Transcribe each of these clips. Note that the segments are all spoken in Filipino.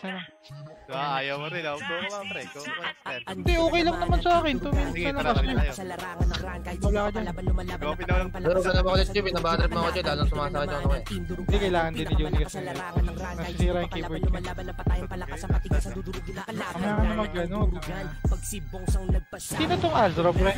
na lang. Ayaw mo rin, go ka pre. Go ka. Hindi, okay lang naman sa akin. 2 minutes Sige, na tara lang. tayo. Wala ka dyan. Go, pinaw lang. Pero ka na ba ulit Jim? Binabatrip mo ako dyan. Lalong sumasakit ako eh. Hindi, kailangan din ni Johnny kasi nasisira yung keyboard niya. Kaya ka na mag-ano. Sino tong Azro, bro?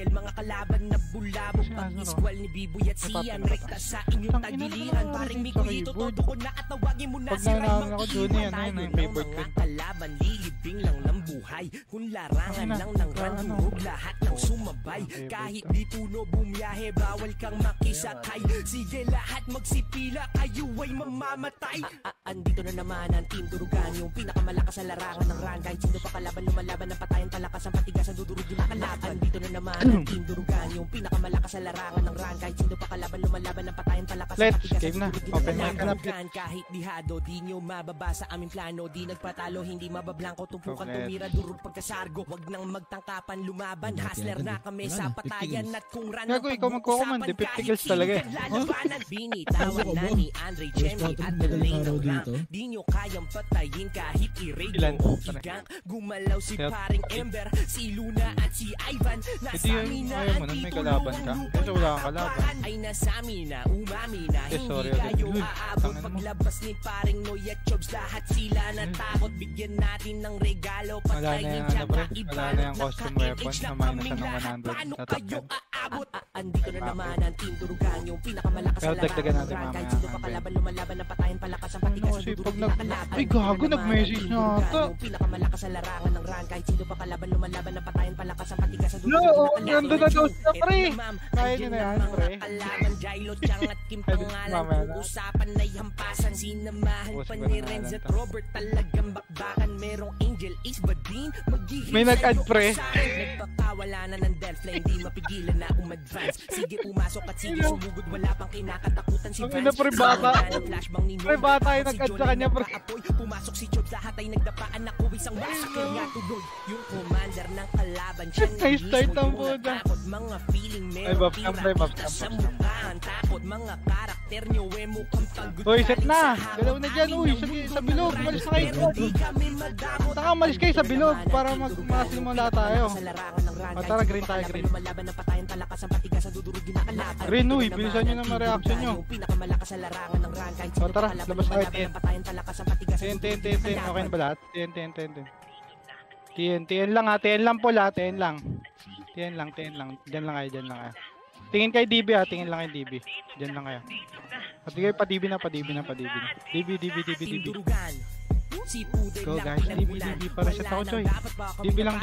Mga kalaban na bulabog pag-iskwal ni Biboy at Sian rekta sa inyong tagiliran paring Miguelito todo ko na at tawagin mo na si Raymond ako Johnny, ano yung favorite ko. Kalaban lilibing lang ng buhay kung larangan lang ng randurog lahat ng sumabay kahit di puno bumiyahe bawal kang makisakay sige lahat magsipila kayo ay mamamatay andito na naman ang Team Durugan yung pinakamalakas sa larangan ng run kahit sino pa kalaban lumalaban ng patayan palakas ang patigasan dudurog yung nakalaban andito na naman ang Team Durugan yung pinakamalakas sa larangan ng run kahit sino pa kalaban lumalaban ng patayan palakas ang patigasan open mic ka na. kahit dihado di nyo mababa sa aming plano di nagpatalo hindi mabablanko tumpukan tumira durog pagkasargo wag nang magtangkapan lumaban hustler na kami sa patayan at kung run Gago, ikaw magkukuman, di 50 kills talaga eh. Binitawan na ni Andre Chemi at Elena Lang di nyo kayang patayin kahit i-radio o igang gumalaw si paring Ember si Luna at si Ivan nasa amin na ang kalaban ka kasi wala kang kalaban ay nasa amin na umami na hindi kayo aabot paglabas ni paring Noy at Chobs lahat sila natakot bigyan natin ng regalo patayin tsaka wala na yung costume weapon na minus ng 100 kayo aabot andito na naman ang Team Durugan yung pinakamalakas sa larangan kahit sino pa kalaban lumalaban ng patayan palakas ang patigas sa dudurog ay gago nag-message na ata yung pinakamalakas sa larangan ng run kahit sino pa kalaban lumalaban ng patayan palakas ang patigas sa dudurog nandun na daw siya pre kaya nyo na yan pre kalaban Jailo Chang at Kim pangalan usapan na hampasan sinamahan pa ni Renz at Robert talagang bakbakan merong Angel Ace Badin may nag-add pre nagpakawala na ng Delflame di mapigilan na umadvance sige pumasok at sige sumugod wala pang kinakatakutan si Vance pre bata yung nag-add sa kanya pre pumasok si Chod lahat ay nagdapaan ako isang massacre nga tuloy yung commander ng kalaban siya start ang puta mga feeling meron tira sa mukhaan takot mga karakter nyo mukhang pagod uy set na galaw na dyan uy sa bilog malis na kayo saka malis kayo sa bilog para makasimula tayo tara green tayo green green uy bilisan nyo na ma-reaction nyo tara labas tayo TN okay na ba lahat? TN lang ha, TN lang po lahat, TN lang. Diyan lang kayo. Tingin kay DB ha, tingin lang kay DB. Diyan lang kayo. Pati kayo pa DB na. DB. Go guys, DB para sa tao Choy. DB lang,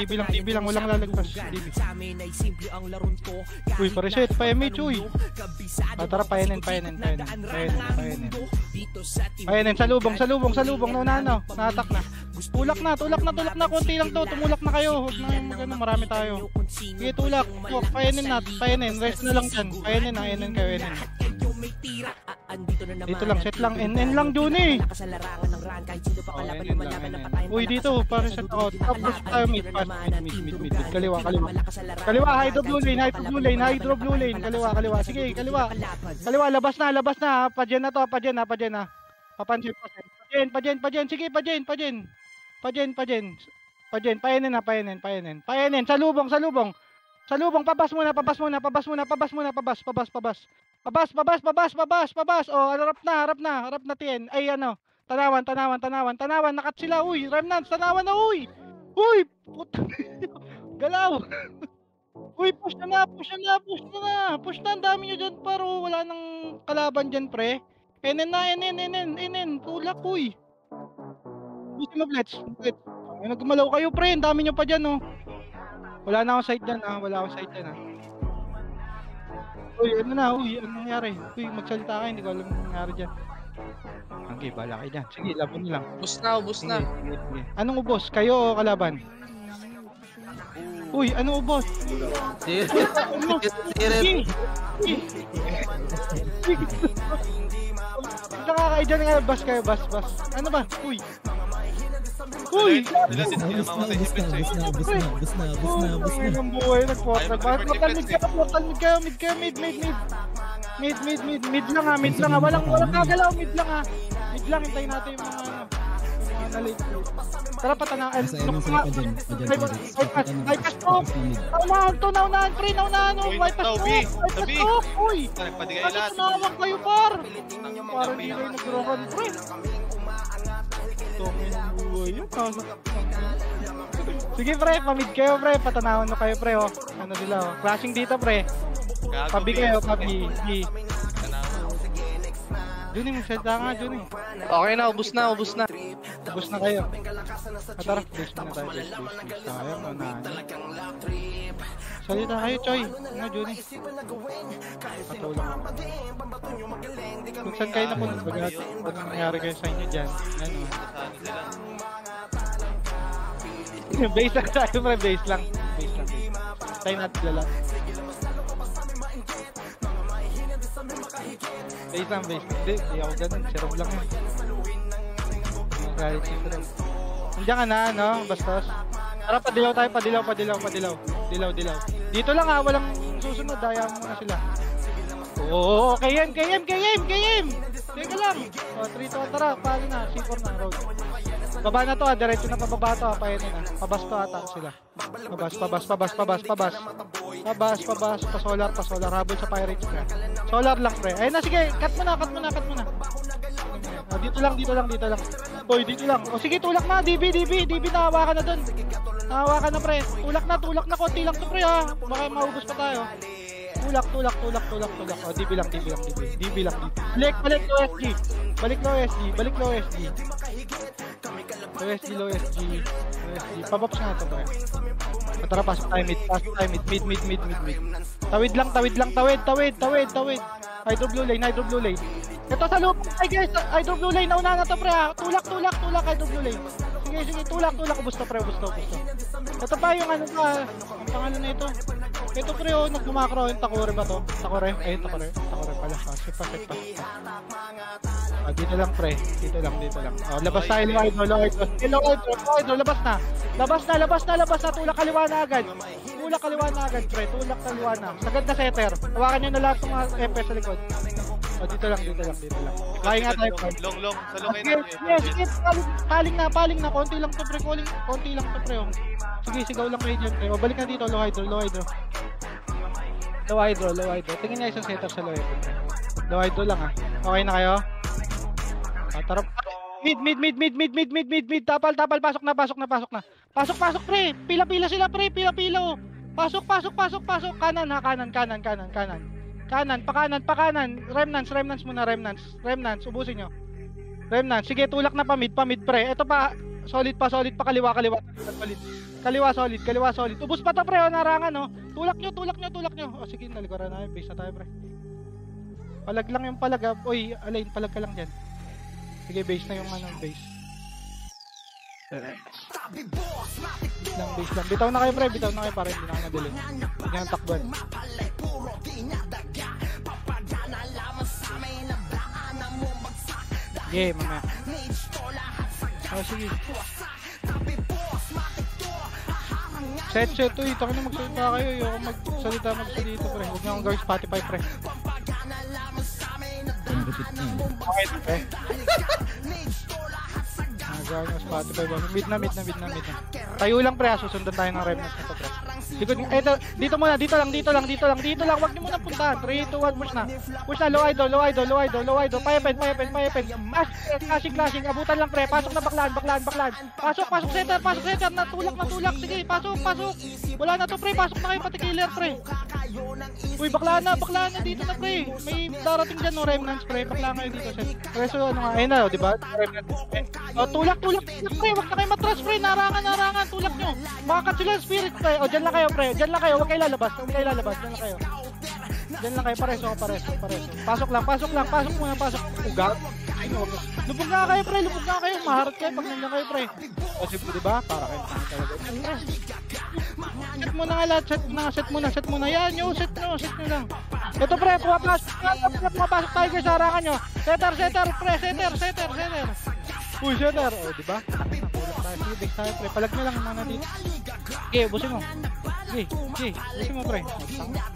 walang lalagpas. DB. Uy, para set, pa MH Choy. Tara, payanin. Payanin, salubong, natak na. Tulak na, konti lang to, tumulak na kayo. Huwag na magano, marami tayo. Sige, tulak, payanin, rest na lang dyan. Payanin kayo. Dito lang, set lang, NN lang Johnny. Uy, dito, para sa tao. Tapos tayo mid. Kaliwa. Hydro blue lane. Kaliwa. Sige, kaliwa. Labas na. Padyan na. Papansin. Padyan. Sige, padyan. Payanin. Salubong, pabas muna. Pabas. Oh, harap na TN. Ay, ano. Tanawan. Nakat sila, uy. Remnants, tanawan na, uy. Uy, puta. Galaw. Uy, push na. Push na, ang dami nyo dyan, paro. Wala nang kalaban dyan, pre. NN. Tulak, uy. Buti mo, Blitz. Nagmalaw kayo, pre. Ang dami nyo pa dyan, oh. Wala na akong sight dyan, ha. Uy, ano nangyari? Uy, magsalita ka, hindi ko alam ang nangyari dyan. Okay, bala kayo dyan. Sige, laban nyo lang. Ubos na. Sige. Anong ubos? Kayo o kalaban? Uy, anong ubos? Nakakain dyan nga, bas kayo. Ano ba? Uy! Uy! Bus na. Ang buhay, nag-quarter. Matalmid kayo, mid lang ha. Walang kagalaw, mid lang ha. Mid lang, hintayin natin yung mga late. Tara patanaw. Nasa ano sila pa dyan? Bypass to. Naunahan, pre. Naunahan. Uy, Bypass to. Tabi, Bypass Tabi. to. Uy. Nagpati kayo Bakit lahat. tumawag kayo, par? Parang hindi kayo nag-rohan, pre. Yun, sige, pre. Pamid kayo, pre. Patanawan na kayo, pre. Oh. Ano sila, oh. Crashing dito, pre. Pabi kayo, pabi. Juni, magsalita nga, Juni. Okay na, ubus na. Ubus na kayo. Tara, base na tayo, base. Sayang, unahan. Salita kayo, Choy. Ano, Juni? Patulong ako. Kung saan kayo napunod, ba't nangyari kayo sa inyo dyan? Ano? Base lang tayo, pre. Base lang. Tayo natin lalang. Base lang. Hindi ako ganun. Si Rob lang yun. Magalit si Rob. Nandiyan ka na, no? Bastos. Tara, padilaw tayo. Padilaw. Dilaw. Dito lang ha. Walang susunod. Daya mo na sila. Oo, KM! Teka lang. O, 3-2. Tara, pali na. C4 na, road. Baba na to ha. Diretso na pababa to ha. Payanin na. Pabas to ata sila. Pabas. Pasolar. Habol sa pirates pre. Solar lang pre. Ayun na, sige. Cut mo na. O, dito lang. Boy, dito lang. O, sige, tulak na. DB. Nahawa ka na dun. Nahawa ka na pre. Tulak na. Konti lang to pre ha. Baka maubos pa tayo. Tulak. O, DB lang. Balik low SG. Low SG. Pabox na ito pre. Tara, pasok tayo mid. Tawid lang. Hydro blue lane. Ito sa loop. Ay guys, hydro blue lane. Nauna na to pre ha. Tulak, hydro blue lane. Sige, tulak. Ubus to pre. Ito pa yung ano pa. Ang pangalan na ito. Ito pre oh, nagkumakro. Yung Takore ba to? Takore pala. Sit pa. Dito lang pre. Dito lang. Oh, labas tayo low hydro. Labas na. Tulak kaliwa na agad pre. Sagad na setter. Hawakan nyo na lahat ng mga FPS sa likod. Oh, dito lang. Kaya nga tayo pre. Long. Salungin natin. Yes. Paling na. Konti lang to pre. Oh. Sige, sigaw lang kayo dyan pre. O, balik na dito. Low hydro. Tingin na isang setup sa low hydro pre. Low hydro lang ha. Okay na kayo? Tara. Mid. Tapal. Pasok na. Pasok pre. Pila sila pre. Pila oh. Pasok. Kanan. Pakanan. Remnants muna. Remnants. Ubusin nyo. Remnants. Sige, tulak na pa mid pre. Ito pa. Solid pa. Kaliwa. Kaliwa solid. Ubus pa to pre. O, narangan oh. Tulak nyo. O, sige, nalikuran na. Base na tayo pre. Palag lang yung palag. Uy, Alain, palag ka lang dyan. Sige, base na yung base. Base lang. Bitaw na kayo pre. Para hindi na kayo madali. Hindi nang takban. Okay, mamaya. Sige. Set. Uy, taka na magsalita kayo. Ayoko magsalita pre. Huwag nyo akong gawin Spotify pre. Okay, pre. Nagawin ng Spotify ba? Mid na. Tayo lang pre, susundan tayo ng remnants nito pre. Dito muna, dito lang. Wag niyo muna puntahan. 3, 2, 1, push na. Low idol. Payapen. Clashing. Abutan lang pre. Pasok na baklaan. Pasok center. Natulak. Sige, pasok. Wala na to pre. Pasok na kayo pati killer pre. Uy, baklaan na dito na pre. May darating dyan no remnants pre. Baklaan kayo dito set. Preso ano nga, ayun na, di ba? Remnants. O, tulak pre. Wag na kayo matras pre. Narangan. Tulak nyo. Makakat sila spirit pre. O, dyan lang kayo pre. Huwag kayo lalabas. Dyan lang kayo. Pareso. Pasok muna. Ugat. Lubog nga kayo pre. Maharap kayo pag nandiyan kayo pre. Kasi di ba? Para kayo talaga. Set mo na nga lahat. Set mo na. Yan nyo. Set nyo lang. Ito pre. Pumapasok tayo guys. Harangan nyo. Setter pre. Setter. Uy, setter. O, di ba? Tulak tayo. Sige, big tayo pre. Palag nyo lang mga dito. Okay, busin mo. Sige, busin mo pre.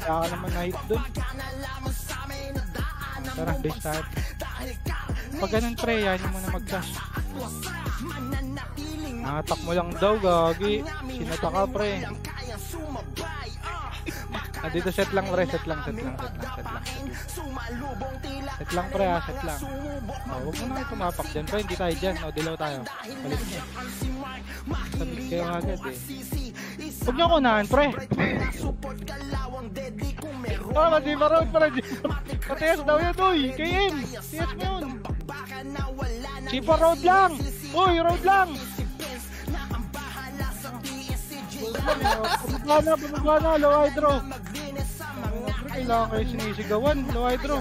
Kaya ka naman na-hit dun. Tara, base tayo. Pag ganun pre, yan yung muna mag-cash. Natak mo lang daw, gagi. Sinata ka, pre. Dito set lang, pre. Set lang. Set lang, pre, ha. Set lang. Huwag mo na kayo tumapak dyan, pre. Hindi tayo dyan. O, dilaw tayo. Palit niyo. Sabit kayo agad, eh. Huwag niyo kunahan, pre. Oh, di ba road, pre? Patias daw yun, uy. KM. Tias mo yun. Sipa road lang. Uy, road lang. Pumagana, low hydro. Kailangan kayo sinisigawan, low hydro.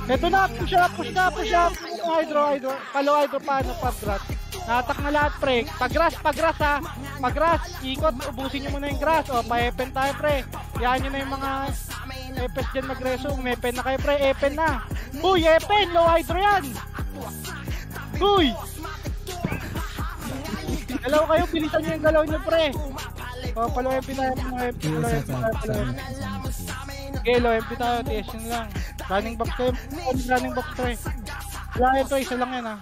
Eto na, push up. Hydro. Low hydro paano, pag-grass. Natak na lahat, pre. Pag-grass, ha. Pag-grass, ikot, ubusin nyo muna yung grass. O, pa-epen tayo, pre. Yan nyo na yung mga epes dyan mag-reso. Umepen na kayo, pre. Epen na. Uy, epen, low hydro yan. Uy! Galaw kayo, bilisan nyo yung galaw nyo, pre. O, palo MP tayo, mga MP. Okay, low MP tayo, TS yun lang. Running box kayo, running box, pre. Wala ito, isa lang yan, ha.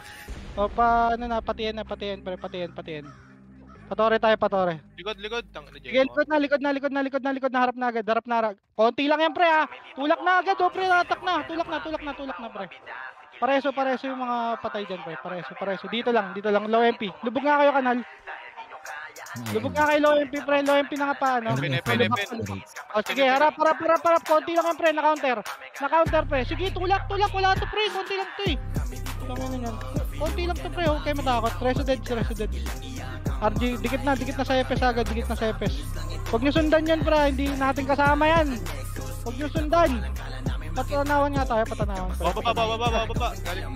O, patiyan, pre, patiyan. Patore tayo, patore. Likod. Sige, likod na, harap na agad. Konti lang yan, pre, ha. Tulak na agad, pre, natak na. Tulak na, pre. Pareso yung mga patay dyan, pre. Pareso. Dito lang, low MP. Lubog nga kayo, kanal. Lubog nga kayo, low MP, pre. Low MP na nga pa, ano. Epen. O, sige, harap. Konti lang yan, pre, na-counter, pre. Sige, tulak. Wala to, pre. Konti lang to, eh. Konti lang to, pre. Okay, matakot. Reso dead. RG, dikit na sa EPS agad. Huwag nyo sundan yan, pre. Hindi natin kasama yan. Huwag nyo sundan. Patanawan nga tayo, pre. Baba.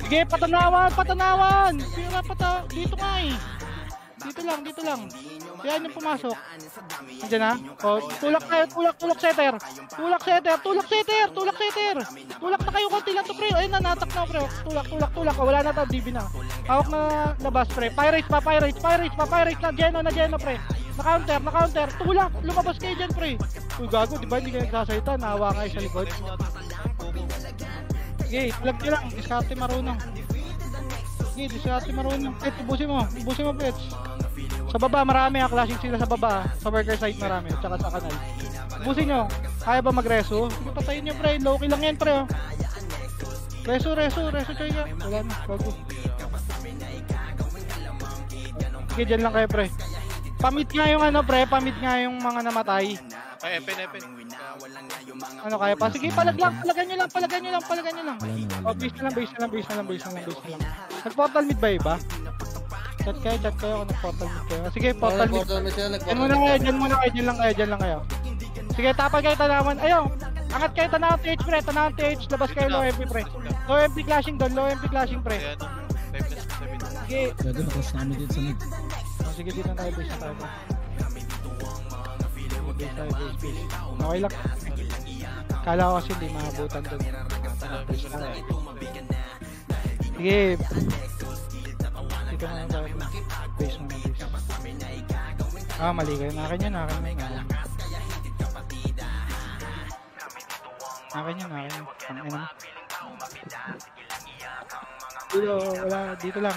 Sige, patanawan. Dito nga, eh. Dito lang. Yan yung pumasok. Andiyan na. O, tulak setter. Tulak na kayo, konti lang to, pre. Ayun na, natak na, pre. Tulak. O, wala na to, DB na. Hawak na labas, pre. Pirates na. Geno, pre. Na-counter. Tulak, lumabas kayo dyan, pre. Uy, gago, di ba hindi kayo nagsasalita? Nahawa kayo sa likod. Sige, tulak nyo lang. Diskarte marunong. Pets, ubusin mo, Pets. Sa baba, marami, clashing sila sa baba. Sa worker side, marami. Tsaka sa kanal. Ubusin nyo. Kaya ba mag-reso? Sige, patayin nyo, pre. Low-key lang yan, pre, oh. Reso, choy ka. Wala na, bago. Sige, dyan lang kayo, pre. Pamit nga yung mga namatay. Ay, epen. Ano kaya pa? Sige, palagan nyo lang. O, base na lang. Nag-portal mid ba iba? Chat kayo kung nag-portal mid kayo. Sige, portal mid. Dyan lang kayo. Sige, tapal kayo tanawan. Ayaw, angat kayo tanawan TH, pre. Labas kayo low MP, pre. Low MP clashing, pre. Sige. Gago, nakos na kami dito sa mid. Sige, dito na tayo, base na tayo. Okay lang. Kala ko kasi hindi maabutan doon. Sige. Dito na tayo. Base mo. Mali kayo. Akin yun.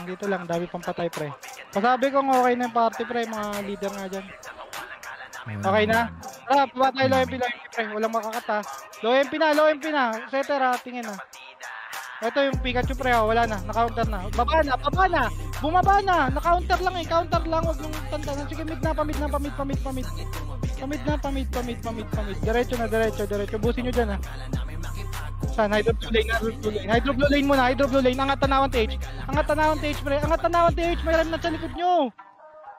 Dito lang. Dami pang patay, pre. Pasabi kong okay na yung party, pre. Mga leader nga dyan. Okay na? Tara, paba tayo low MP, pre. Walang makakata. Low MP na. Setter, ha. Tingin na. Ito yung Pikachu, pre. Wala na. Na-counter na. Baba na. Bumaba na. Na-counter lang, eh. Counter lang. Huwag nung tantanan. Sige, pamid. Diretso. Busin nyo dyan, ha. Saan? Hydro blue lane muna. Angat tanawan TH, pre. May remnants sa likod nyo.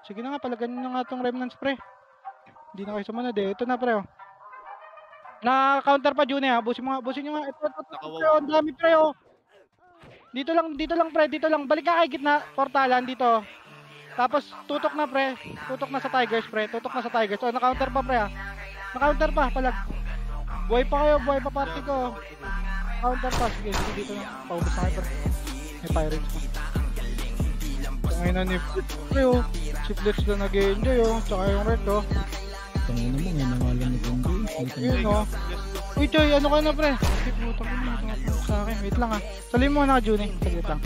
Sige na nga, palagan nyo na nga itong remnants, pre. Hindi na kayo sumunod, eh. Ito na, pre, oh. Na-counter pa, June, ha. Busin nyo nga. Ito, pre, ang dami, pre, oh. Dito lang, pre. Balik ka kay gitna. Portalan, dito. Tapos, tutok na, pre. Tutok na sa Tigers, pre. Oh, na-counter pa, pre, ha. Palag. Buhay pa party ko. Counter pa. Sige, dito na. Paubos na kayo, pre. May pirates pa. Ngayon na ni Flitz, pre, oh. Si Flitz na nag-enjoy, oh. Tsaka yung red, oh. Tangina mo, ngayon nangalan ni Kondo. Yun, oh. Uy, Choy, ano ka na, pre? Sige, putang mo sa akin. Wait lang, ha. Salim mo na, June. Saglit lang.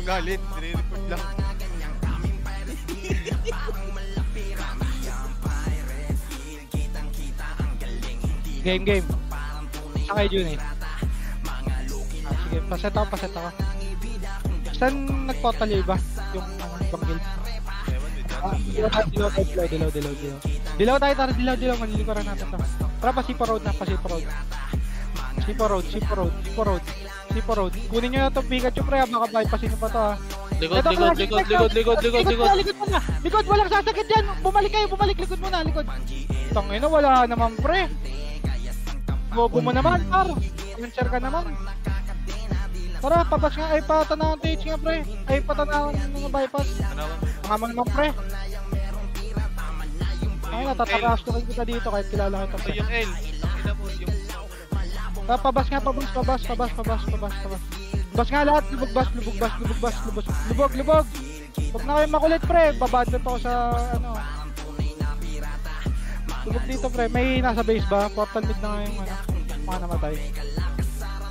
galit. Nire-report lang. Game. Saan kayo dun eh? Sige, paset ako. Saan nag-total yung iba? Yung bangil? Dilaw tayo, tara, dilaw. Manlilikuran natin to. Tara, pasipa road. Sipa road. Kunin nyo na itong Pikachu, pre. Baka bypassin nyo pa to, ha. Likod. Likod, walang sasakit dyan. Bumalik, likod muna, likod. Tangina, wala naman, pre. Bobo mo naman, par. Answer ka naman. Tara, pabas nga, ay patanawan TH nga, pre. Ay patanawan mga bypass. Mga mo naman, pre. Ay, natatakas ko rin kita dito kahit kilala kita, pre. Yung L. Nakita mo, yung... Pabas nga, pabas. Bas nga lahat, lubog. Huwag na kayo makulit, pre. Babadlot ako sa, ano. Lubog dito, pre. May nasa base ba? Portal mid na nga yung, ano, mga namatay.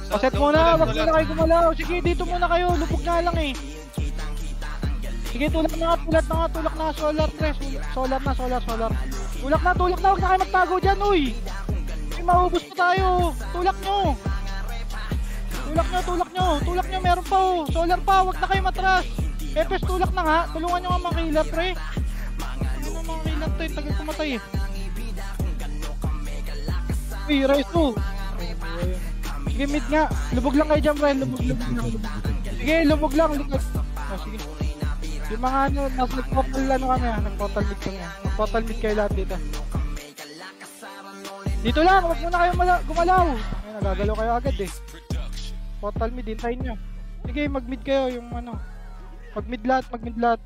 Paset muna, wag muna kayo gumalaw. Sige, dito muna kayo. Lubog nga lang eh. Sige, tulak na nga. Solar, pre. Solar na. Tulak na. Huwag na kayo magtago dyan, uy. May maubos pa tayo. Tulak nyo. Meron pa, oh. Solar pa. Huwag na kayo matras. Pepes, tulak na nga. Tulungan nyo nga mga killer, pre. Ano mga killer to? Tagal kumatay eh. Uy, rise to. Sige, mid nga. Lubog lang kayo dyan, pre. Lubog lang. Sige, lubog lang. Sige. Yung mga ano, nasa nag-portal ano kami ha. Nag-portal mid kami ha. Nag-portal mid kayo lahat dito. Dito lang, wag muna kayo gumalaw. Ay, nagagalaw kayo agad eh. Portal mid, hintayin nyo. Sige, mag-mid kayo yung ano. Mag-mid lahat.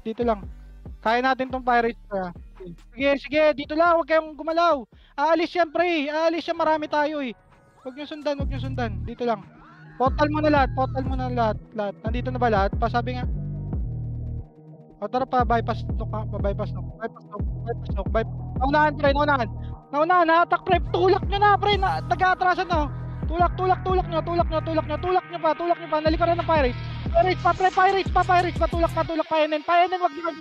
Dito lang. Kaya natin tong Pirates ha. Sige, dito lang. Huwag kayong gumalaw. Aalis yan, pre. Marami tayo eh. Huwag nyo sundan. Dito lang. Portal mo na lahat. Nandito na ba lahat? Pasabi nga. O tara pa, bypass knock. Naunahan, na-attack, pre. Tulak nyo na, pre. Nag-aatrasan na. Tulak nyo pa. Nalikaran ng Pirates. Pirates pa. Tulak pa. NN, wag nyo.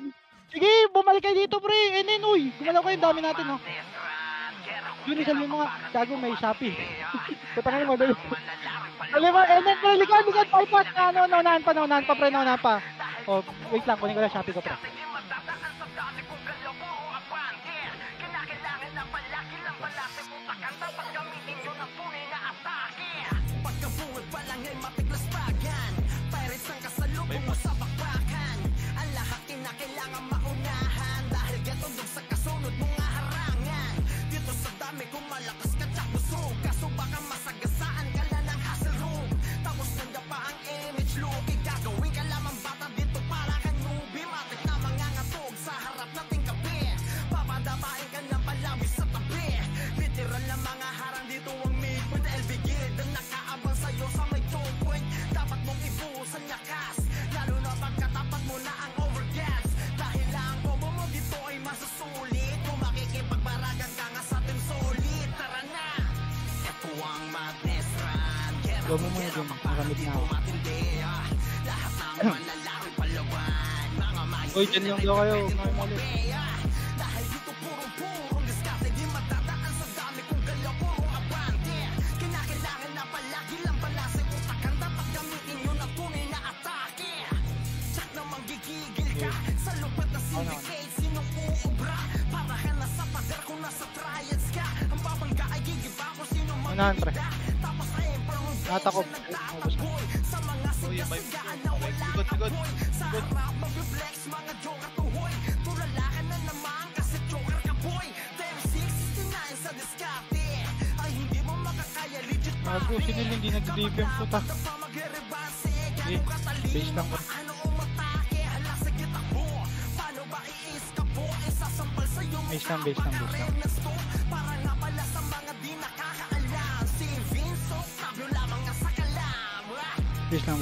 Sige, bumalik kayo dito, pre. NN, uy. Gumalaw kayo, dami natin, no. Yun, isa yung mga gago may Shopee. Patangin mo, dali. Dali mo, NN, pre. Likod, bypass. Naunahan pa, pre. Oh, wait lang, kunin ko lang Shopee ko, pre. Gawa mo muna dyan, makamit na ako. Uy, dyan lang daw kayo, mga malit. Unahan, pre. Natakop. Ubus na. Uy, may likod. Bago, sinil hindi nag-DB ang puta. Okay, base lang ko. Base lang.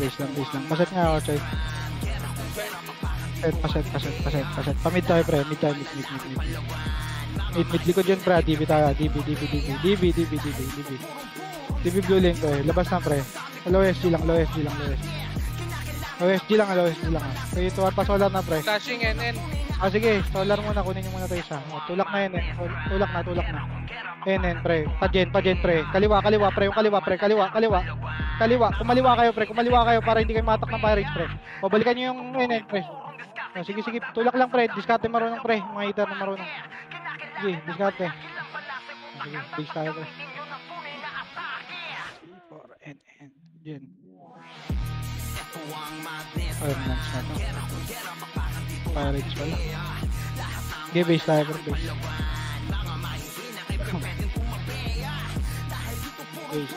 Base lang. Paset nga ako, Choy. Paset. Pamid tayo, pre. Mid. Mid, likod yun, pre. DB tayo. DB. DB blue lane, pre. Labas na, pre. Low SG lang. OSG lang, OSG lang. Okay, tuwan pa solar na pre. Flashing NN. Sige, solar muna, kunin nyo muna tayo isa. Tulak na yan, tulak na. NN pre, pajen pre. Kaliwa pre, yung kaliwa pre, kaliwa. Kumaliwa kayo para hindi kayo matak ng pirates pre. O balikan nyo yung NN pre. Sige, tulak lang pre, diskarte marunong pre, mga hitter na marunong. Sige, diskarte. Sige, base tayo pre. For NN, dyan. Ayun, nice na to. Pirates pala. Sige, base tayo pre, base. Base.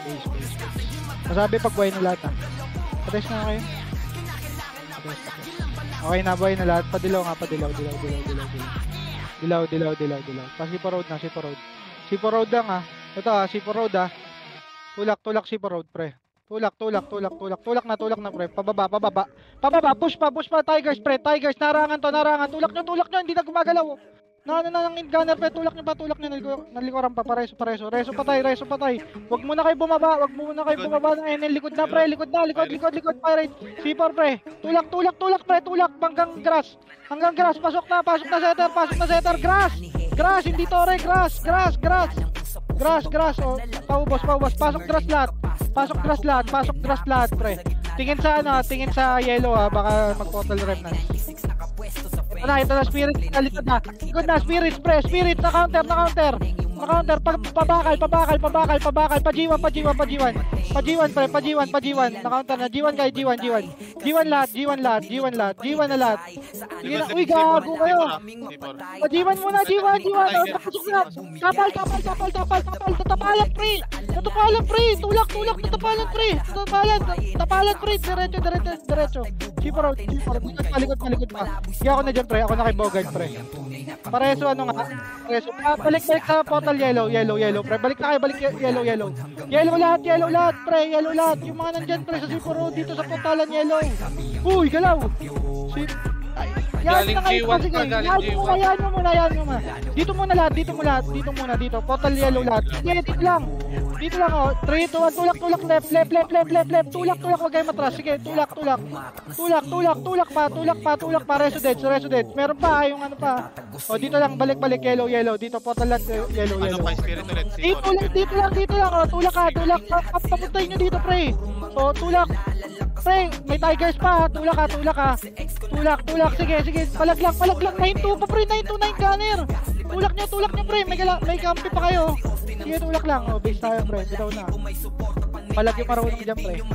Masabi pag buhay na lahat ha. Patest na kayo. Okay na, buhay na lahat. Padilaw nga, padilaw. Dilaw. Sipo road na, Sipo road lang ha. Ito ha, Sipo road ha. Tulak Sipo road pre. Tulak na pre. Pababa, push pa, Tigers pre. Tigers, narangan. Tulak nyo, hindi na gumagalaw. Nang gunner pre, tulak nyo, nalikuran pa, pareso. Reso patay. Wag muna kayo bumaba ng NL, likod na, likod, pirate. C4 pre, tulak pre, hanggang grass, pasok na setter, grass, hindi tore, grass, oh, paubos, pasok grass lahat, pre. Tingin sa yellow ha, baka mag-portal rem na. Ito na, spirit, likod na, spirit pre, na counter, pabakal, pa G1 pre, na counter na, G1 kayo, G1 lahat, na lahat. Sige na, uy gago kayo, pa G1 muna, G1, tapos na, tatapalan pre, tulak, tapalan pre, diretso, Sipo road, malikot pa. Sige ako na dyan pre, ako na kay Bogart pre. Pareso balik sa portal yellow pre, balik yellow lahat pre, yung mga nandyan pre sa Sipo road dito sa portalan yellow. Uy, galaw. Galing G1 pa, Yan mo muna. Dito muna, dito. Portal yellow lahat. Sige, dito lang oh. 3, 2, 1, tulak, left. Tulak, wag kayo matras. Sige, tulak pa, reso dead. Meron pa, yung ano pa. O, dito lang, balik, yellow. Dito, portal lahat, yellow. Ano pa, spirit ulit? Dito lang, oh. Tulak ka. Papuntahin nyo dito, pre. O, tulak. Pre, may tigers pa, tulak ka. Tulak, sige, palag lang, nahinto pa pre, nahinto na yung gunner. Tulak nyo pre, may kampi pa kayo. Sige, tulak lang, oh, base tayo pre, bitaw na. Palag yung marunong dyan pre. Base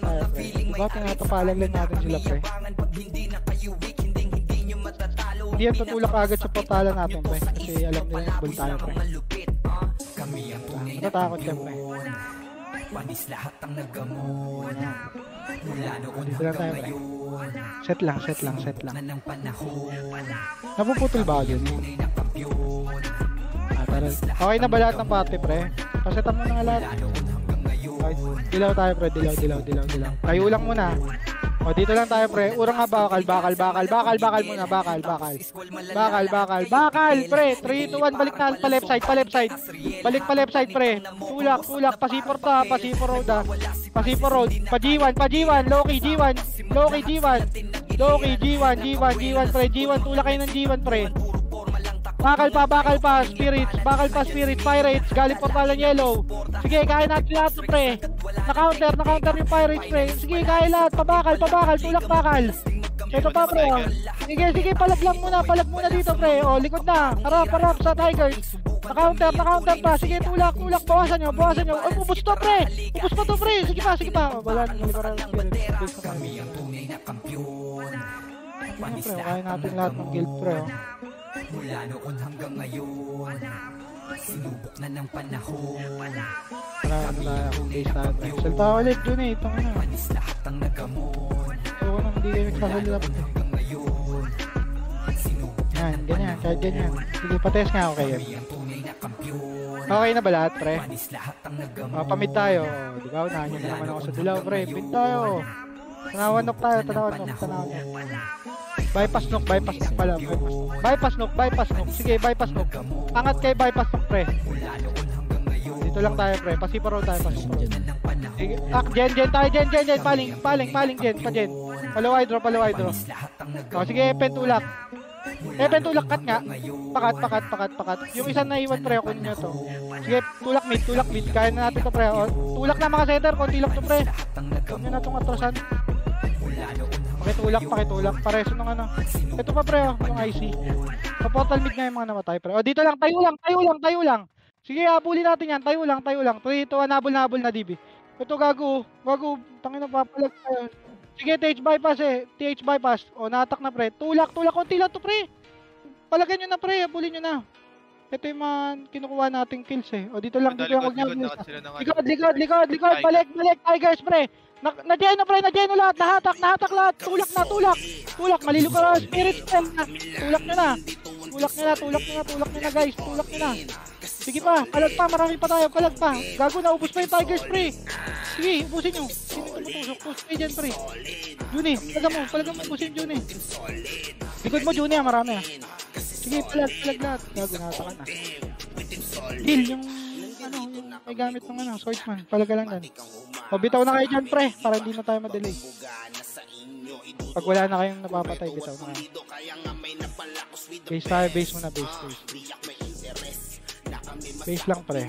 tayo pre, diba tinatapalag lang natin sila pre. Hindi yan tutulak agad sa portalan natin pre, kasi alam nila yung ball tayo pre. Natatakot siya pre. Panis lahat ang nagamon. Mula noon hanggang ngayon. Set lang. Napuputol ba yun? Okay na ba lahat ng party pre? Pasetan mo na nga lahat. Okay. Dilaw tayo pre, dilaw. Tayo lang muna. O dito lang tayo pre, urang nga bakal muna, bakal pre, 3, 2, 1, balik na pa left side, balik pa left side pre, tulak, pasipor road, pa G1, low-key G1 pre, tulak kayo ng G1 pre, bakal pa, spirits, pirates, galing portalan yellow. Sige, kaya natin lahat pre. Na-counter yung pirates pre. Sige, kaya lahat, pabakal, tulak bakal. Ito pa pre, oh. Sige, palag muna dito pre. O, likod na, harap sa tigers. Na-counter pa, sige, tulak, bawasan nyo. Oy, ubus pa to pre, sige pa. O, wala nang malikuran ng spirits. Ano pre, kaya natin lahat ng guild pre, oh. Mula noon hanggang ngayon, sinubok na ng panahon. Marami na akong base natin. Salta ulit dun eh, itong ano. Panis lahat ang nagamon. Oo nang hindi kayo nagsasalita po. Yan, ganyan, kahit ganyan. Sige, patest nga ako kayo. Okay na ba lahat, pre? Pamit tayo. Di ba, unahan nyo na naman ako sa dilaw, pre. Pin tayo. Tanawanok tayo. Bypass knock pala. Bypass knock. Sige, bypass knock. Angat kay bypass knock pre. Dito lang tayo pre. Pasipo road tayo. Sige. Jen tayo, Jen. Paling, Jen, pa Jen. Palaway draw. O, sige, Epen tulak. Cut nga. Pakat. Yung isa na iwan pre, kunin nyo to. Sige, tulak mid. Kaya na natin to pre. O, tulak na mga center, konti lang to pre. Huwag nyo na itong atrasan. Pakitulak. Pareso ng ano. Ito pa pre, yung IC. Sa portal mid nga yung mga namatay pre. O, dito lang, tayo lang. Sige, habulin natin yan. Tayo lang. 3, 2, 1, nabol na DB. Ito gago. Tangin na papalag tayo. Sige, TH bypass. O, na-attack na pre. Tulak. Konti lang to pre. Palagan nyo na pre. Habulin nyo na. Ito yung mga kinukuha nating kills eh. O, dito lang. Huwag nyo. Likod. Balik. Tigers pre. Na-gen na pre. Lahat. Nahatak lahat. Tulak. Malilo ka. Spirit spell na. Tulak nyo na guys. Tulak nyo na. Sige pa, kalag pa, marami pa tayo, kalag pa. Gago na, ubos pa yung Tigers pre. Sige, ubusin nyo. Sino tumutusok? Push pa dyan pre. Juni, palaga mo, ubusin Juni. Likod mo Juni marami Sige, palag lahat. Gago, nakatakan na. Heal, yung may gamit ng swordsman. Palaga lang yan. O, bitaw na kayo dyan pre, para hindi na tayo madelay. Pag wala na kayong napapatay, bitaw na kayo. Base tayo, base muna, base. Base lang pre.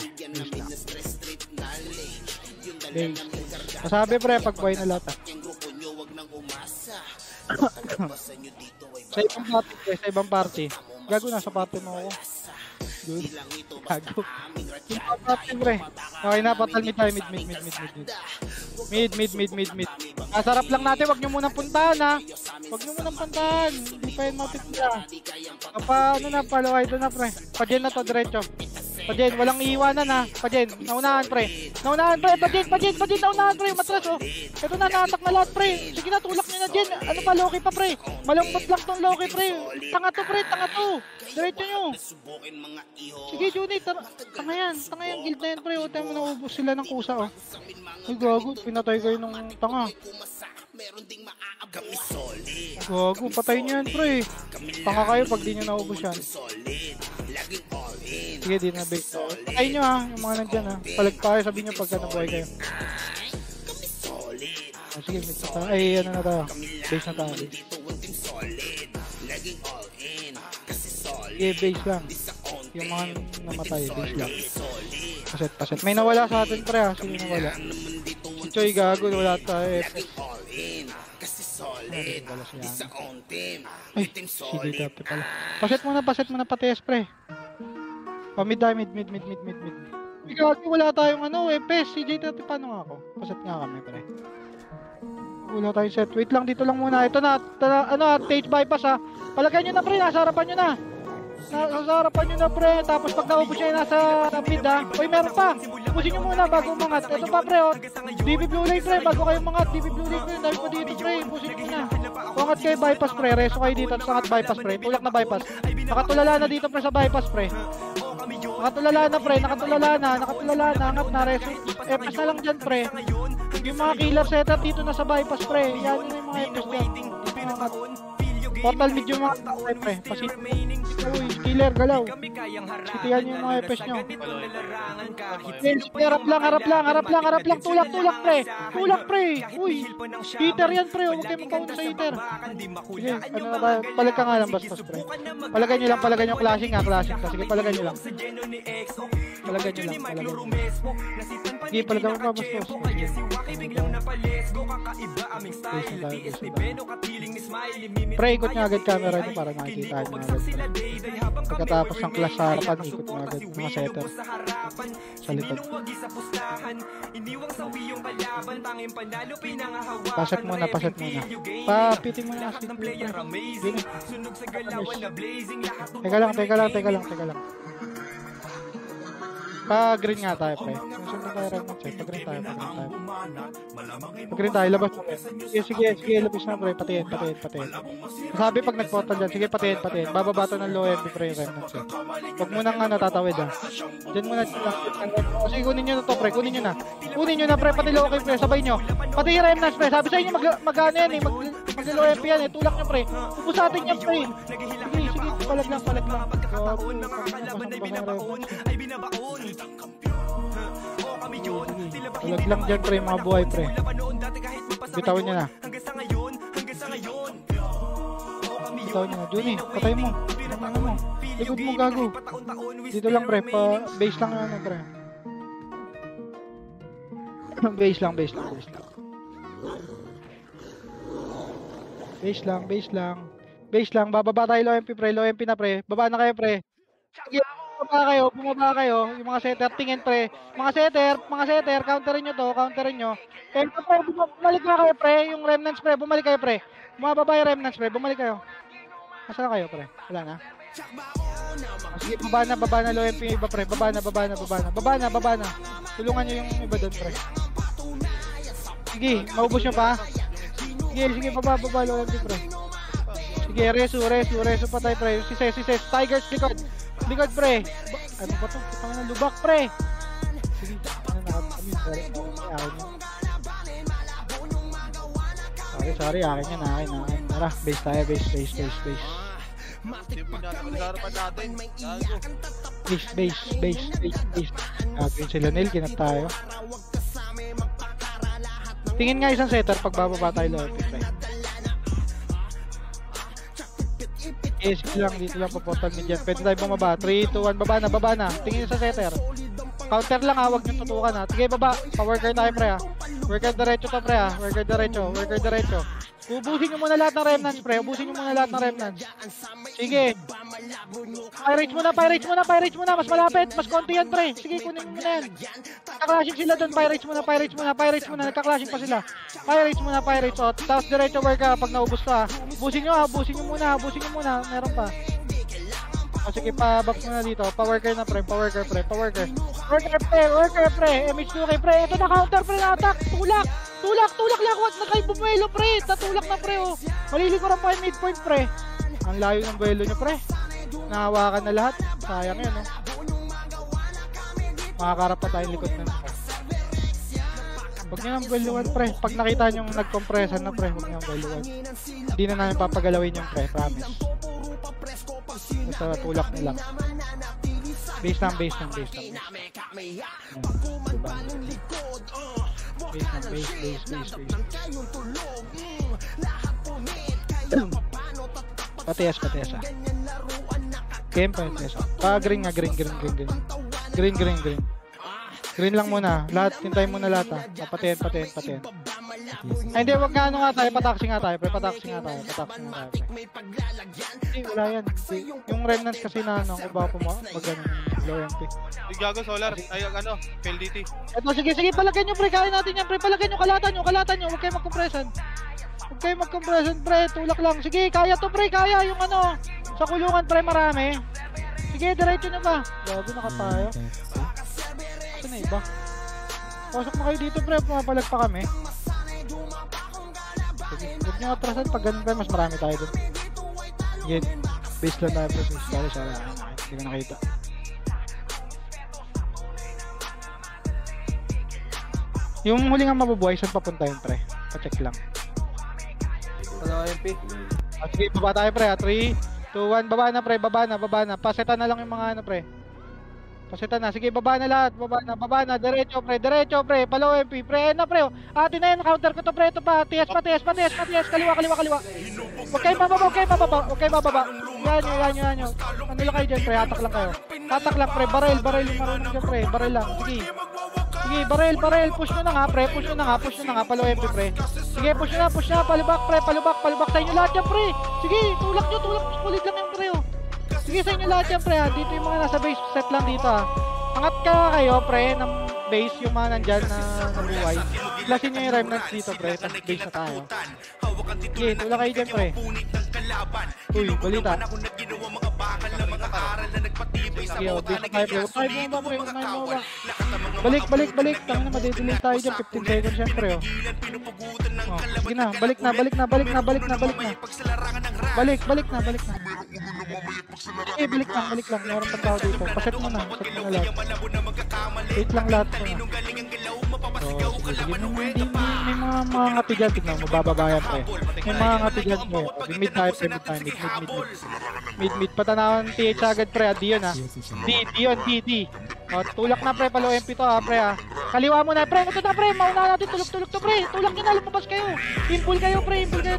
Base. Masabi pre, pag buhay na lahat Sa ibang party. Gago na sa party mo ako. Good. Gago. Yung party pre. Okay na, patalmid tayo. Mid. Sarap lang natin, wag nyo munang puntahan ha. Hindi pa yun mapitila. Palaway doon na pre. Pajen na to, diretso. Pajen, walang iiwanan ha. Pajen, naunahan pre. Pajen, naunahan pre. Matras oh. Ito na, naatak na lahat pre. Sige na, tulak nyo na Jen. Ano pa, Loki pa pre. Malambot lang tong Loki pre. Tanga to. Diretso nyo. Sige Juni, tanga yan guild na yan pre. O tayo mo naubos sila ng kusa oh. Ay gago, pinatay kayo ng tanga. Gago, patay nyo yan pre. Tanga kayo pag di nyo naubos yan. Sige, di na bake. Patay nyo ha, yung mga nandyan ha. Palag pa kayo, sabihin nyo pagka nabuhay kayo. Sige, mid na tayo. Ay, ano na tayo. Base na tayo. Sige, base lang. Yung mga namatay, base lang. Paset. May nawala sa atin pre ha. Sige, nawala. Si Choy gago, wala tayo. Wala siya. Ay, sige dati pala. Paset muna pates pre. Mid. Gago, wala tayong pes. CJ dati paano nga ako? Paset nga kami pre. Wala tayong set. Wait lang, dito lang muna. Ito na, stage bypass ha. Palagay nyo na pre, nasa harapan nyo na pre. Tapos pag naubos nyo nasa mid ha. Uy, meron pa. Ubusin nyo muna bago umangat. Ito pa pre, DB Blue Lane pre. Bago kayo umangat, DB Blue Lane pre. Dahil pa dito pre. Ubusin nyo muna. Umangat kayo bypass pre. Reso kayo dito. Tapos angat bypass pre. Tulak na bypass. Nakatulala na dito pre sa bypass pre. Nakatulala na. Angat na reso. Epes na lang dyan pre. Yung mga killer setup dito na sa bypass pre. Yan yung mga epes dyan. Portal mid yung mga pre. Pasit. Uy, killer, galaw. Sitihan yung mga epes nyo. Harap lang. Tulak pre. Uy, heater yan pre. Huwag kayo magkauna sa heater. Sige, ano na tayo? Palag ka nga lang bastos pre. Palagay nyo clashing ha. Sige, palagay nyo lang. Sige, palagay mo pa bastos. Pre, ikot nga agad camera nyo para makikita nyo agad. Pagkatapos ng clash sa harapan, ikot mo agad mga setter sa likod. Paset muna. Papitin mo na si Gini. Teka lang. Pa-green nga tayo, pre. Sunod tayo rin mag-check. Pa-green tayo. Labas mo. Sige, labas na, pre. Patiin. Sabi pag nag-portal dyan, sige, patiin. Bababa to ng low MP, pre. Huwag mo nang natatawid, ha. Diyan muna. Sige, kunin nyo na to, pre. Kunin nyo na, pre. Pati low MP, pre. Sabay nyo. Pati remnants, pre. Sabi sa inyo, mag-ano yan, eh. Mag-low MP yan, eh. Tulak nyo, pre. Ubusatin nyo, pre. Sige. Palag lang. Tulag lang dyan pre, mga buhay pre. Bitawan nyo na. Bitawan nyo na. Juni, patay mo. Ano mo? Likod mo gago. Dito lang pre, pa base lang ano pre. Base lang. Base lang, bababa tayo low MP pre, low MP na pre. Baba na kayo pre. Sige, bumaba kayo. Yung mga setter, tingin pre. Mga setter, counterin nyo. Kaya pre, bumalik na kayo pre. Yung remnants pre, bumalik kayo pre. Bumababa yung remnants pre, bumalik kayo. Asa na kayo pre? Wala na? Sige, baba na low MP yung iba pre. Baba na. Tulungan nyo yung iba doon pre. Sige, maubos nyo pa. Sige, baba low MP pre. Sige, reso patay pre. Si Ses, Tigers likod pre. Ano ba to? Kita na lubak pre. Sige, sorry, akin yan. Tara, base tayo, base. Base. Akin sila Neil, kinat tayo. Tingin nga isang setter pag bababa tayo low pre. Yes, dito lang paportal ni dyan. Pwede tayo bumaba. 3, 2, 1, baba na. Tingin sa setter. Counter lang ha, huwag nyo tutukan ha. Sige, baba. Pa-worker tayo pre ha. Worker diretso to pre ha. Worker diretso. Ubusin nyo muna lahat ng remnants pre. Sige. Pirates muna. Mas malapit. Mas konti yan pre. Sige, kunin mo na yan. Nagka-clashing sila doon. Pirates muna. Nagka-clashing pa sila. Pirates. O, tapos diretso work ha pag naubos ka ha. Ubusin nyo muna. Meron pa. O, sige, pa-box muna dito. Pa-worker na pre. Worker pre. MH2K pre. Ito na counter pre na attack. Tulak lang. Huwag na kayo bumuelo pre. Tatulak na pre oh. Malilikuran pa yung midpoint pre. Ang layo ng buelo nyo pre. Nahawakan na lahat. Sayang yun oh. Makakarap pa tayong likod na. Huwag nyo ng bueluan pre. Pag nakita nyo nag-compressan na pre, huwag nyo ng bueluan. Hindi na namin papagalawin yung pre, promise. Basta tulak na lang. Base lang. Base. Patias ha. Game patias. Green. Green lang muna. Lahat, hintayin muna lahat ha. Patian. Ay hindi, wag nga ano nga tayo. Pataksi nga tayo. Hindi, wala yan. Yung remnants kasi na ano, kung baka mag-ganun low MP. Gago solar, ay ano, PLDT. Eto, sige, palagyan nyo pre. Kaya natin yan pre. Palagyan nyo, kalatan nyo. Huwag kayo mag-compression pre. Tulak lang. Sige, kaya to pre. Kaya yung ano. Sa kulungan pre, marami. Sige, diretso na ba? Gago, nakatayo. Saan na iba? Pasok na kayo dito pre. Pumapalag pa kami. Sige, huwag nyo atrasan. Pag ganun pre, mas marami tayo dun. Sige, base lang tayo pre. Sorry. Hindi ko nakita. Yung huli nga mabubuhay, saan papunta yun pre? Pa-check lang. Wala MP. Sige, baba tayo pre ha. 3, 2, 1, baba na pre, baba na. Paseta na lang yung mga ano pre. Paseta na. Sige, baba na lahat. Baba na. Diretso pre. Palaw MP. Pre na pre. Atin na yun. Counter ko to pre. Ito pa. Tias. Kaliwa. Huwag kayo bababa. Yan nyo. Ano lang kayo dyan pre. Hatak lang kayo. Pre. Barrel yung marunong dyan pre. Barrel lang. Sige, barrel. Push nyo na nga pre. Palaw MP pre. Sige, push na. Palubak pre. Palubak sa inyo lahat yan pre. Sige, tulak nyo. Kulit lang yung pre oh. Sige sa inyo lahat yan pre ha. Dito yung mga nasa base set lang dito ha. Angat ka kayo pre ng base yung mga nandyan na nabuhay. Klasin nyo yung remnants dito pre. Tapos base na tayo. Sige, tulak kayo dyan pre. Uy, balita. Sige, base na tayo pre. Huwag tayo bumaba. Balik. Tangin na madedelay tayo dyan. 15 seconds yan pre oh. Sige na, balik na. Balik na. Eh, balik lang. Meron pang tao dito. Paset mo na lahat. Wait lang lahat mo na. So, sige, may mga ngati dyan. Tignan mo, bababayan pre. May mga ngati dyan pre. Mid tayo. Mid. Patanawan TH agad pre. D yun ha. D. O, tulak na pre, palo MP to ha, pre ha. Kaliwa mo na, pre, ito na pre, mauna natin, tulak to pre, tulak nyo na, lumabas kayo. Impul kayo pre, tulak nyo.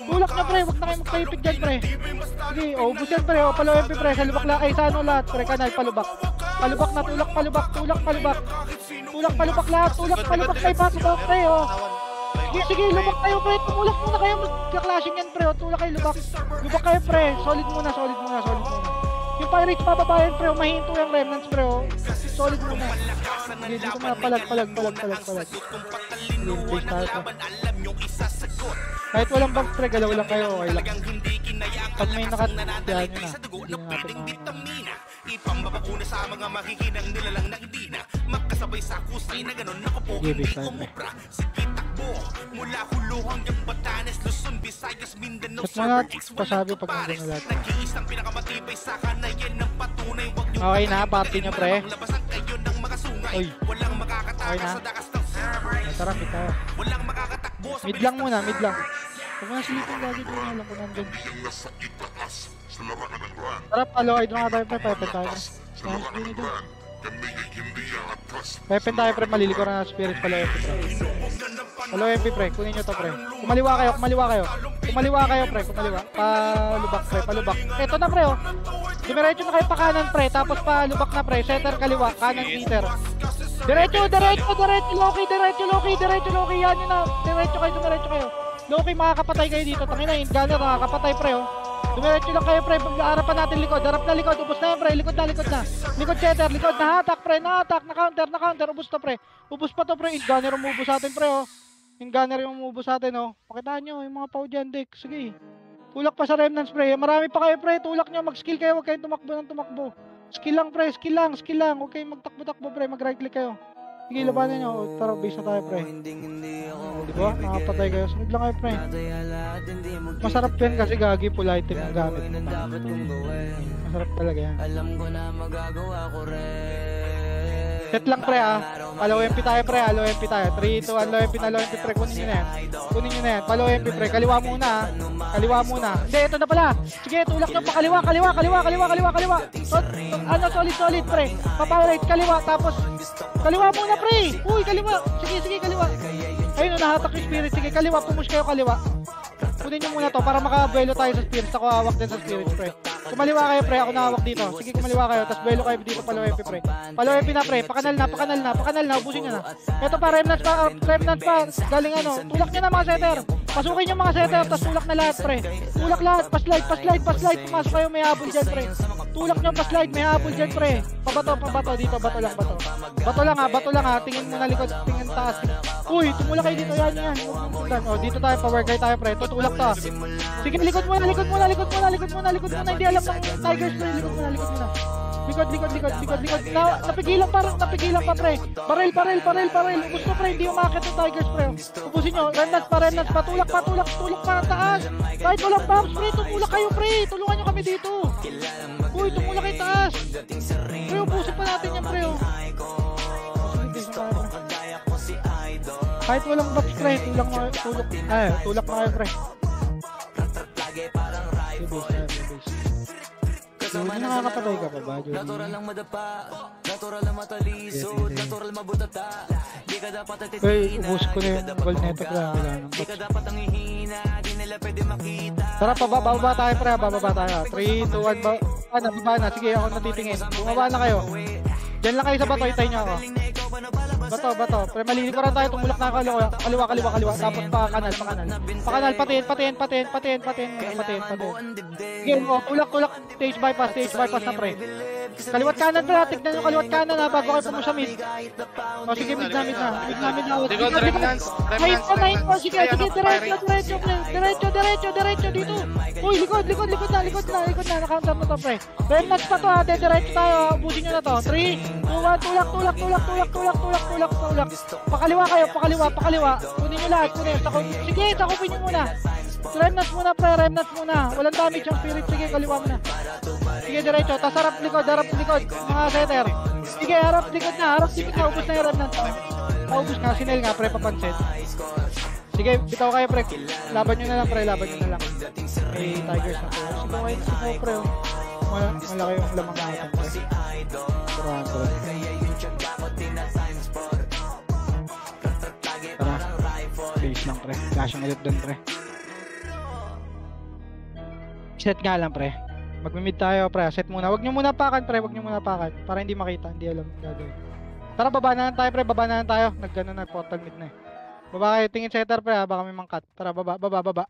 Tulak nyo pre, huwag na kayo magpahipig dyan pre. Sige, ubus yan pre, palo MP pre, sa lubak lang, ay sa ano lahat, pre, kanal, palubak. Palubak na, tulak palubak. Tulak palubak lahat, may pasubak pre, o. Sige, lubak kayo pre, tumulak muna kayo, magka-clashing yan pre, o, tulak kayo, lubak kayo pre, solid muna. Yung Pirates pababayan pre, mahinto yung Remnants pre, oh. Solid muna. Sige, dito muna palag. Base tayo pre. Kahit walang bugs pre, galaw lang kayo, okay lang. Pag may nakatiyan nyo na, hindi na natin ipambabakuna sa mga makikinang nilalang na hindi na makasabay sa kusay na ganon ako po hindi kumupra. Sige takbo mula Hulo hanggang Batanes, Luzon, Visayas, Mindanao, Summer, pasabi pag nandun na lahat. nag-iisang pinakamatibay sa kanayan ng patunay. Wag niyo Okay na, party nyo pre. labasan kayo ng mga sungay. Oy. Walang makakatakas Okay na. sa dakas ng server. Tara, kita. Walang makakatakbo sa Mid lang muna. Huwag mo na silipin gagi doon, alam ko nandun. Tara, palo, ay doon nga tayo pre, pepen tayo pre. Pepen tayo pre, malilikuran na spirit palo MP pre. Palo MP pre, kunin nyo to pre. Kumaliwa kayo pre, palubak. Eto na pre, oh. Dumiretso na kayo pa kanan pre, tapos palubak na pre, center kaliwa, kanan meter. Diretso, Loki, yan yun na. Diretso kayo. Loki, makakapatay kayo dito, tangina, Gunner, makakapatay pre, oh. Dumiretso lang kayo pre, harapan natin likod, harap na likod, ubos na yan pre, likod na. Likod center, na-attack pre, na-counter, ubos pa to pre, Gunner umubos sa atin pre, oh. Yung Gunner yung umubos sa atin, oh. Pakitaan nyo, yung mga pau dyan, Dick, sige. Tulak pa sa Remnants pre, marami pa kayo pre, tulak nyo, mag-skill kayo, huwag kayong tumakbo. Skill lang pre, skill lang, huwag kayong magtakbo pre, mag-right click kayo. Sige, labanan nyo, oh, tara, base na tayo pre. Diba, nakapatay kayo, sunod lang kayo pre. Masarap yan kasi gagi, full item yung gamit. Masarap talaga yan. Set lang pre ah. Palo MP tayo pre, alo MP tayo. 3, 2, 1, low MP pre, kunin nyo na yan. Palo MP pre, kaliwa muna. Hindi, ito na pala. Sige, tulak na pa, kaliwa. Solid pre. Papawrite, kaliwa, tapos kaliwa muna pre. Uy, kaliwa. Sige, kaliwa. Ayun, nahatak yung spirit. Sige, kaliwa, pumush kayo kaliwa. Kunin nyo muna to para makabuelo tayo sa spirits. Ako hawak din sa spirits pre. Kumaliwa kayo pre, ako nahawak dito. Sige, kumaliwa kayo, tapos buelo kayo dito, palo MP pre. Palo MP na pre, pakanal na, ubusin nyo na. Ito pa, remnants pa, galing ano, tulak nyo na mga setter. Pasukin yung mga setter, tapos tulak na lahat pre. Tulak lahat, pa-slide, pumasok kayo, may habol dyan pre. Tulak nyo, pa-slide, may habol dyan pre. Pabato, dito, bato lang ha, tingin mo na likod, tingin taas. Uy, tumulak kayo dito, yan. O, dito tayo, power guy tayo pre, tutulak to. Sige, likod muna, hindi alam ng Tigers pre, likod muna. Likod. Napigilan pa pre. Baril. Ubus na pre, hindi umakit ng Tigers pre. Ubusin nyo, remnants pa, tulak pa ng taas. Kahit walang bombs pre, tumulak kayo pre. Tulungan nyo kami dito. Uy, tumulak kayo taas. Pre, ubusin pa natin yan pre, oh. Kahit walang bombs pre, tulak na kayo pre. Jody, nakakapatay ka pa ba, Jody? Uy, ubus ko na yung gold neto pre, wala nang box. Tara, bababa tayo pre, 3, 2, 1, nababa na, sige ako natitingin. Bumaba na kayo. Diyan lang kayo sa bato, itay nyo ako. Bato. Pre, malilikuran tayo, tumulak na kaliwa. Tapos pakanal, patiin. Sige, tulak. Stage bypass na pre. Kaliwat kanan pre, tignan nyo kaliwat kanan ha, bago kayo pumusha mid. O sige, mid na. Likod, remnants. Sige, diretso dito. Uy, likod na, nakaunta mo to pre. Remnants pa to ha, diretso tayo, ubusin nyo na to. 3, 2, 1, tulak. Pakaliwa. Kunin nyo lahat, Sige, sakupin nyo muna. Remnants muna. Walang damage ang spirit, sige, kaliwa muna. Sige, diretso, tas harap likod, mga setter. Sige, harap likod na, ubus na yung remnants. Ubus na, sinel nga pre, papansin. Sige, bitaw kayo pre, laban nyo na lang. Hey, Tigers na pre. Sige, pre, Malaki yung lamang natin, pre. Tara. Base lang, pre. Flashing ulit dun, pre. Set nga lang, pre. Magmimid tayo, pre. Set muna. Huwag nyo muna pakan, pre. Huwag nyo muna pakan. Para hindi makita. Hindi alam yung gagawin. Tara, baba na lang tayo, pre. Baba na lang tayo. Nag-portal mid na eh. Baba kayo. Tingin setter, pre. Baka may mangkat. Tara, baba. Baba.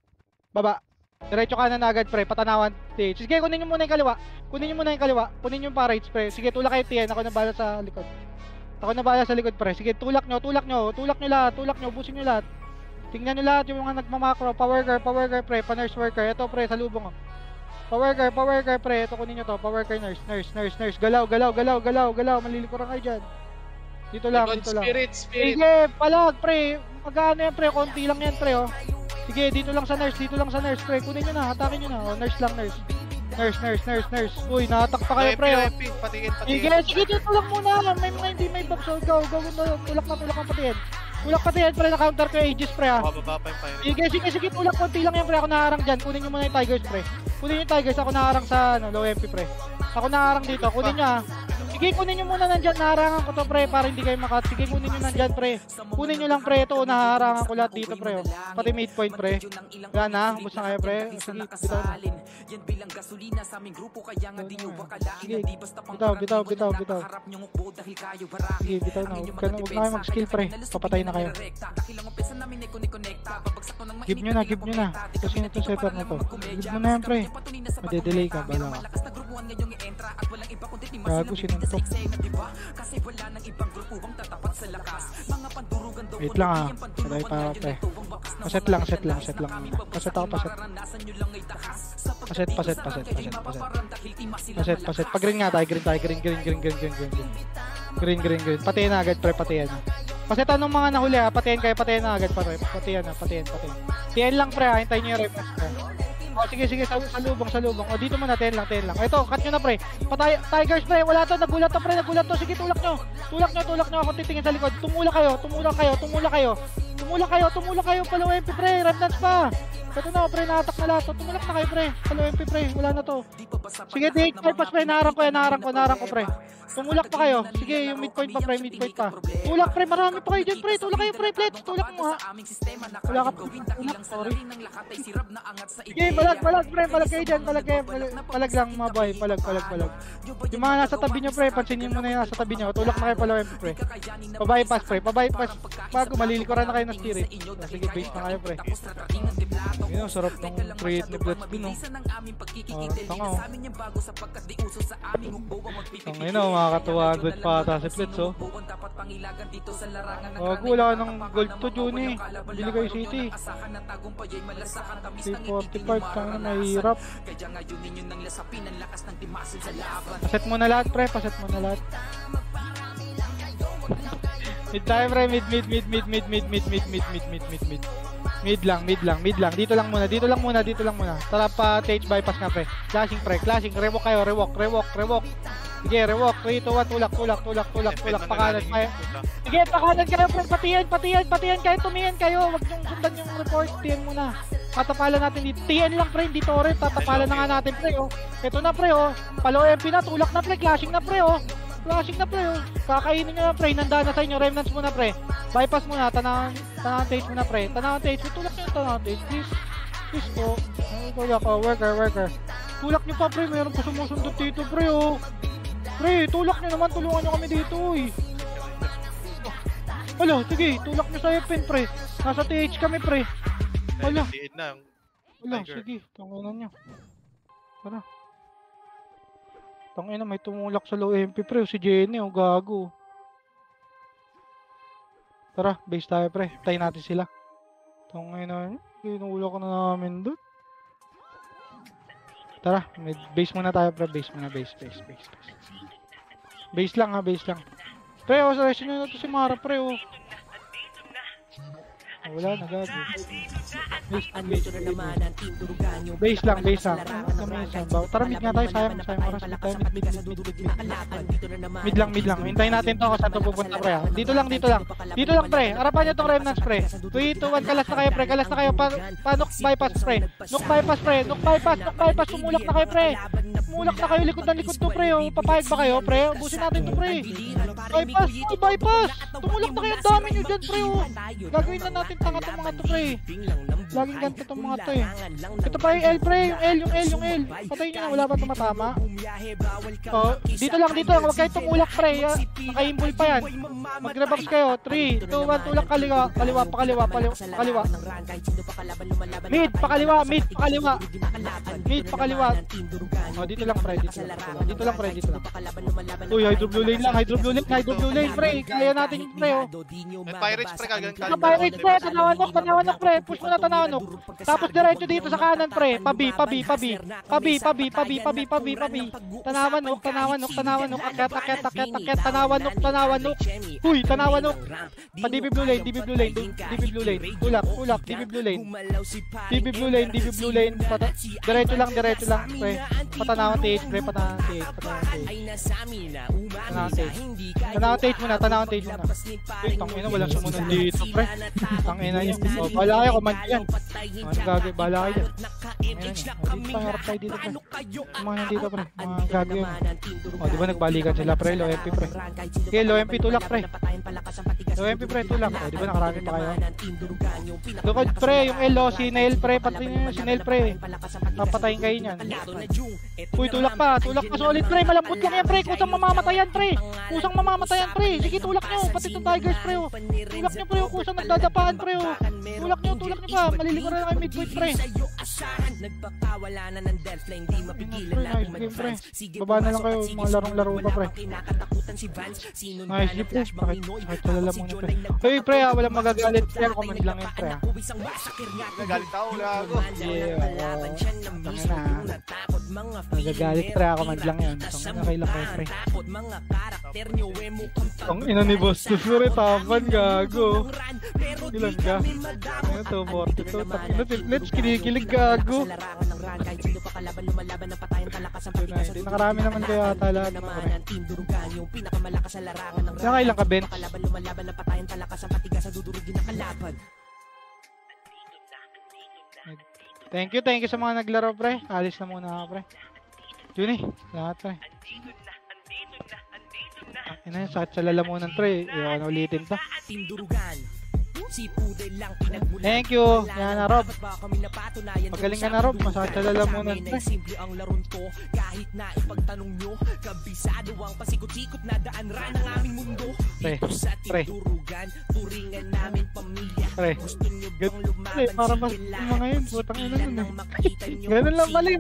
Diretso kanan na agad, pre. Patanawan. Sige, kunin nyo muna yung kaliwa. Kunin nyo yung parage, pre. Sige, tulak kayo, TN. Ako na bala sa likod. Pre. Sige, tulak nyo lahat. Ubusin nyo lahat. Tingnan nyo lahat yung mga nagmamakro. Power girl, pre. Pa-nurse worker. Ito, pre, sa lubong, oh. Power girl, pre. Ito, kunin nyo to. Power girl, nurse. Galaw. Malilikuran kayo dyan. Dito lang. Spirit. Sige, palag, pre. Magkano yan, pre. Konti lang yan, pre, oh. Sige, dito lang sa nurse, pre. Kunin nyo na, hatakin nyo na. Oh, nurse. Nurse. Uy, nahatak pa kayo, pre. Oh. Patingin. Sige, dito lang muna. Hindi may box. So, go. Tulak ang patiyan. Tulak patiyan, pre. Na-counter ko Aegis, pre, ha. Bababa pa yung fire. Sige, tulak. Konti lang yan, pre. Ako naharang dyan. Kunin nyo muna yung Tigers, pre. Ako naharang sa low MP, pre. Ako naharang dito. Kunin nyo, ha. Sige, kunin nyo muna nandyan. Naharangan ko to, pre. Para hindi kayo makat. Sige, kunin nyo nandyan, pre. Kunin nyo lang, pre. Ito, naharangan ko lahat dito, pre. Oh. Pati midpoint, pre. Yan, ha. Ubus na kayo, pre. Sige, bitaw na. Sige, bitaw. Sige, bitaw na. Huwag na kayo mag-skill, pre. Papatay na kayo. Give nyo na. Kasi ito setter na to. Give mo na yan, pre. Madedelay ka, bala ka. Gago, sinuntok. Wait lang, ha. Sabay pa, pre. Paset lang. Paset ako. Paset. Pag-green nga tayo. Green. Patiyan na agad, pre. Patiyan na. Pasetan ng mga nahuli, ha. Patiyan na agad, pre. Patiyan. Tiyan lang, pre, ha. Hintayin nyo yung reference, pre. O, sige, sa lubong. O, dito muna, 10 lang. Ito, cut nyo na, pre. Tigers, pre. Wala to, nagulat to, pre. Sige, tulak nyo. Ako titingin sa likod. Tumula kayo. Palo MP, pre. Remnants pa. Ito na, pre. Nahatak na lahat. Tumulak na kayo, pre. Palo MP, pre. Wala na to. Sige, take 5 pas, pre. Naharang ko, pre. Tumulak pa kayo. Sige, yung midpoint pa. Tulak, pre. Marami pa kayo dyan, pre. Tulak kayo, pre. Let's tulak mo, ha. Wala ka, sorry. Sige, palag, pre. Palag kayo dyan. Palag lang, mga boy. Palag. Yung mga nasa tabi nyo, pre. Pansinin mo na yung nasa tabi nyo. Tulak na kayo pala, pre. Pabypass, pre. Bago malilikuran na kayo ng spirit. Sige, base na kayo, pre. Yun, sarap ng create ni Blitz din, no. Tangaw. Tangin na, makaka 200 pa ata si Blitz, oh. Wala ka ng gold to, Juni. Bili kayo City. 345, tangin na, mahirap. Paset mo na lahat, pre. Mid tayo, pre. Mid. Mid lang. Dito lang muna. Tara pa, stage bypass nga, pre. Clashing, pre. Rewalk kayo. Rewalk. Sige, rewalk. 3, 2, 1. Tulak. Pakanan kayo. Sige, pakanan kayo, pre. Patiyan kayo. Tumingin kayo. Huwag niyong sundan yung report. Tiyan muna. Tatapalan natin dito. Tiyan lang, pre. Hindi torrent. Tatapalan na nga natin, pre, oh. Ito na, pre, oh. Palo MP na. Tulak na, pre. Clashing na, pre, oh. Kakainin nyo na, pre. Nanda na sa inyo. Remnants muna, pre. Bypass muna. Tanawan stage muna, pre. Tulak nyo yung tanawan stage. Please po. Tulak, oh. Worker. Tulak nyo pa, pre. Mayroon pa sumusundot dito, pre, oh. Pre, tulak nyo naman. Tulungan nyo kami dito, eh. Hala, sige. Tulak nyo sa FN, pre. Nasa TH kami, pre. Hala, sige. Tanginan nyo. Tara. Tangina, may tumulak sa low MP, pre. Si Jenny, oh, gago. Tara, base tayo, pre. Tayo natin sila. Tangina, kinulak na namin doon. Tara, base muna tayo, pre. Base. Base lang, ha. Pre, oh, sa reason nyo na to si Mara, pre, oh. Wala na, gago. Base lang. Tara, mid nga tayo. Sayang oras. Mid lang. Hintayin natin to kung saan to pupunta, pre. Dito lang, pre. Harapan nyo tong remnants, pre. 3, 2, 1. Kalas na kayo, pre. Nook bypass, pre. Nook bypass. Tumulak na kayo, pre. Mulak na kayo, likod ng likod to, pre. Oh. Papayag ba kayo, pre? Ubusin natin to, pre. Bypass, bypass. Tumulak na kayo, ang dami nyo dyan, pre. Oh. Gagawin na natin tanga tong mga to, pre. Laging ganito tong mga to, eh. Ito pa yung L, pre. Yung L. Patayin nyo na, wala ba tumatama? Oh, dito lang, huwag kayo tumulak, pre. Naka-imbol pa yan. Mag-rebox kayo. 3, 2, 1, tulak kaliwa. Pakaliwa. Mid, pakaliwa. Mid, pakaliwa. Oh, dito lang, pre. Dito lang. Uy, hydro blue lane, pre. Kaya natin yung pre, oh. May pirates, pre, kagaling ka. Pirates, pre. Tanawanok, pre. Push mo na tanawanok. Tapos diretso dito sa kanan, pre. Pabi. Tanawanok. Akyat. Tanawanok. Uy, tanawanok. Pa DB blue lane. Tulak. DB blue lane. Diretso lang, pre. Patanawan TH, pre. Patanawan TH muna. Uy, tangina, walang sumunod dito, pre. Tangina yun. Oh, bala kayo, command yan. Ano gagawin? Bala kayo dyan. Dito pa, harap tayo dito, pre. Mga nandito, pre. Mga gagawin. O, di ba nagbalikan sila, pre? Low MP, pre. Okay, low MP, tulak, pre. Low MP, pre, tulak. O, di ba nakarami pa kayo? Lukod, pre. Yung L, si Nail, pre. Patayin nyo si Nail, pre. Papatayin kayo nyan. Uy, tulak pa solid, pre. Malambot lang yan, pre. Kusang mamamatayan, pre. Sige, tulak nyo. Pati itong Tigers, pre. Tulak nyo, pre. Kusang nagdadapaan, pre. Tulak nyo pa. Maliligo na lang kayo midpoint, pre. Nagpakawala na ng Delphi, hindi mapigilan lang pre. Baba na lang kayo, mga larong-laro pa, pre. Nice, pre. Kahit wala muna, pre. Hey, pre, walang magagalit. Pero command lang yun, pre. Nagalit ako, wala ako. Magagalit, pre. Command lang yun. Nakailang kayo, pre. Ang ina ni Boss to, pre. Tapan, gago. Ilan ka? Ano to, 42. Let's kinikilig, gago. Hindi nakarami naman kayo ata lahat. Nakailang ka, bench? Thank you sa mga naglaro, pre. Alis na muna ako, pre. Juni, lahat, pre. Ina yun, sakit sa lalamunan, pre. Iyon na ulitin to. Thank you. Yan na, Rob. Magaling ka na, Rob. Masakit sa lalamunan, pre. Kahit na ipagtanong nyo, kabisado ang pasikot-sikot na daan ran ang aming mundo. Dito sa Tindurugan, turingan namin pamilya. Pre, para mas mga yun, putang ina nun. Ganun lang mali.